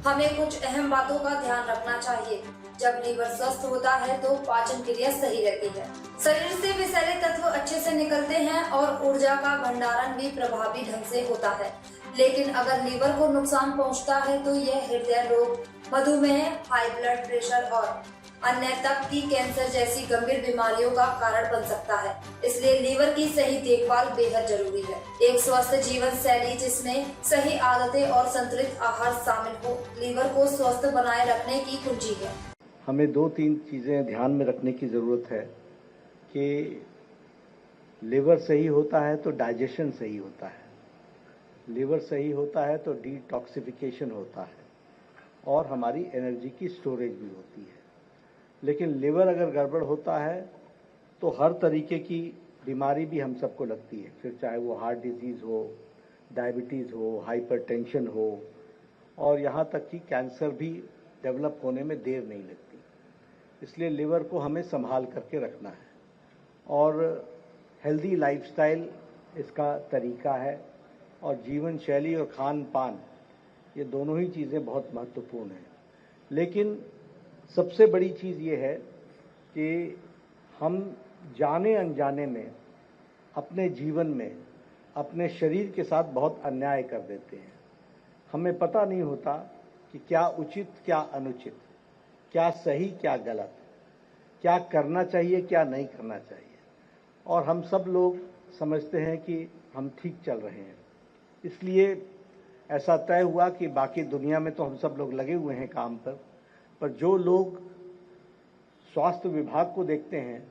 हमें कुछ अहम बातों का ध्यान रखना चाहिए। जब लीवर स्वस्थ होता है तो पाचन क्रिया सही रहती है, शरीर से विषैले तत्व अच्छे से निकलते हैं और ऊर्जा का भंडारण भी प्रभावी ढंग से होता है। लेकिन अगर लीवर को नुकसान पहुंचता है तो यह हृदय रोग, मधुमेह, हाई ब्लड प्रेशर और अन्य तक की कैंसर जैसी गंभीर बीमारियों का कारण बन सकता है। इसलिए लीवर की सही देखभाल बेहद जरूरी है। एक स्वस्थ जीवन शैली जिसमें सही आदतें और संतुलित आहार शामिल हो, लीवर को स्वस्थ बनाए रखने की कुंजी है। हमें 2-3 चीज़ें ध्यान में रखने की ज़रूरत है कि लीवर सही होता है तो डाइजेशन सही होता है, लीवर सही होता है तो डिटॉक्सिफिकेशन होता है और हमारी एनर्जी की स्टोरेज भी होती है। लेकिन लीवर अगर गड़बड़ होता है तो हर तरीके की बीमारी भी हम सबको लगती है, फिर चाहे वो हार्ट डिजीज़ हो, डायबिटीज़ हो, हाइपरटेंशन हो और यहाँ तक कि कैंसर भी डेवलप होने में देर नहीं लगती। इसलिए लीवर को हमें संभाल करके रखना है और हेल्दी लाइफस्टाइल इसका तरीका है और जीवन शैली और खान पान ये दोनों ही चीज़ें बहुत महत्वपूर्ण हैं। लेकिन सबसे बड़ी चीज़ ये है कि हम जाने अनजाने में अपने जीवन में अपने शरीर के साथ बहुत अन्याय कर देते हैं। हमें पता नहीं होता कि क्या उचित क्या अनुचित, क्या सही क्या गलत, क्या करना चाहिए क्या नहीं करना चाहिए, और हम सब लोग समझते हैं कि हम ठीक चल रहे हैं। इसलिए ऐसा तय हुआ कि बाकी दुनिया में तो हम सब लोग लगे हुए हैं काम पर जो लोग स्वास्थ्य विभाग को देखते हैं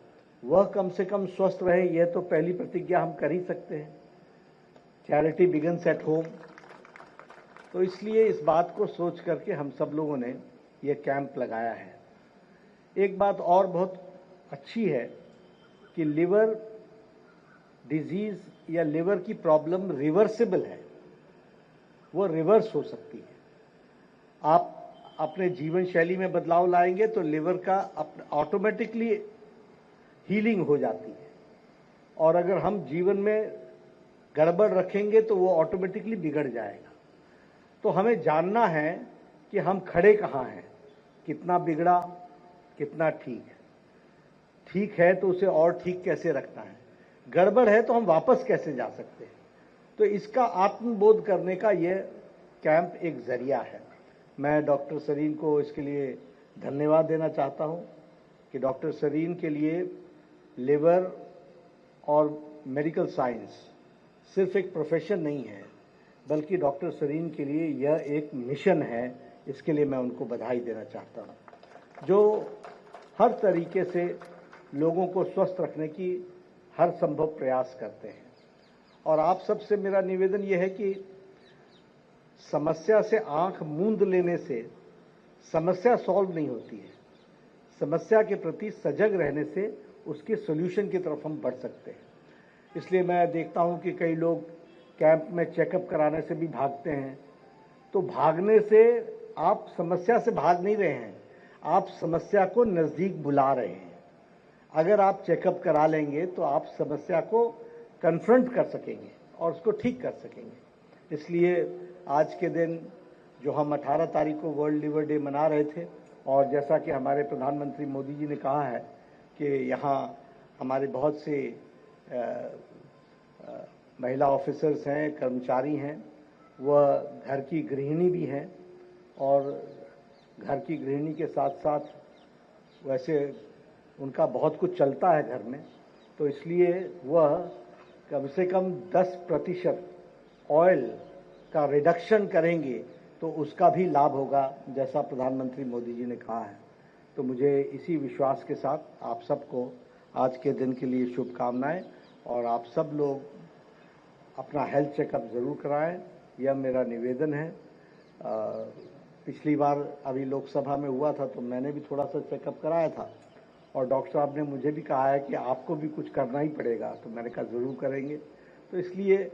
वह कम से कम स्वस्थ रहे, यह तो पहली प्रतिज्ञा हम कर ही सकते हैं। Charity begins at home. तो इसलिए इस बात को सोच करके हम सब लोगों ने यह कैंप लगाया है। एक बात और बहुत अच्छी है कि लिवर डिजीज़ या लिवर की प्रॉब्लम रिवर्सिबल है, वो रिवर्स हो सकती है। आप अपने जीवन शैली में बदलाव लाएंगे तो लिवर का ऑटोमेटिकली हीलिंग हो जाती है, और अगर हम जीवन में गड़बड़ रखेंगे तो वो ऑटोमेटिकली बिगड़ जाएगा। तो हमें जानना है कि हम खड़े कहाँ हैं, कितना बिगड़ा कितना ठीक है, ठीक है तो उसे और ठीक कैसे रखना है, गड़बड़ है तो हम वापस कैसे जा सकते हैं। तो इसका आत्मबोध करने का ये कैंप एक जरिया है। मैं डॉक्टर सरीन को इसके लिए धन्यवाद देना चाहता हूँ कि डॉक्टर सरीन के लिए लिवर और मेडिकल साइंस सिर्फ एक प्रोफेशन नहीं है, बल्कि डॉक्टर सरीन के लिए यह एक मिशन है। इसके लिए मैं उनको बधाई देना चाहता हूँ, जो हर तरीके से लोगों को स्वस्थ रखने की हर संभव प्रयास करते हैं। और आप सबसे मेरा निवेदन यह है कि समस्या से आंख मूंद लेने से समस्या सॉल्व नहीं होती है। समस्या के प्रति सजग रहने से उसके सॉल्यूशन की तरफ हम बढ़ सकते हैं। इसलिए मैं देखता हूं कि कई लोग कैंप में चेकअप कराने से भी भागते हैं। तो भागने से आप समस्या से भाग नहीं रहे हैं, आप समस्या को नज़दीक बुला रहे हैं। अगर आप चेकअप करा लेंगे तो आप समस्या को कन्फ्रंट कर सकेंगे और उसको ठीक कर सकेंगे। इसलिए आज के दिन जो हम 18 तारीख को वर्ल्ड लिवर डे मना रहे थे, और जैसा कि हमारे प्रधानमंत्री मोदी जी ने कहा है कि यहाँ हमारे बहुत से महिला ऑफिसर्स हैं, कर्मचारी हैं, वह घर की गृहिणी भी हैं, और घर की गृहिणी के साथ साथ वैसे उनका बहुत कुछ चलता है घर में, तो इसलिए वह कम से कम 10% ऑयल का रिडक्शन करेंगे तो उसका भी लाभ होगा, जैसा प्रधानमंत्री मोदी जी ने कहा है। तो मुझे इसी विश्वास के साथ आप सबको आज के दिन के लिए शुभकामनाएं, और आप सब लोग अपना हेल्थ चेकअप ज़रूर कराएं, यह मेरा निवेदन है। पिछली बार अभी लोकसभा में हुआ था तो मैंने भी थोड़ा सा चेकअप कराया था, और डॉक्टर साहब ने मुझे भी कहा है कि आपको भी कुछ करना ही पड़ेगा, तो मैंने कहा ज़रूर करेंगे। तो इसलिए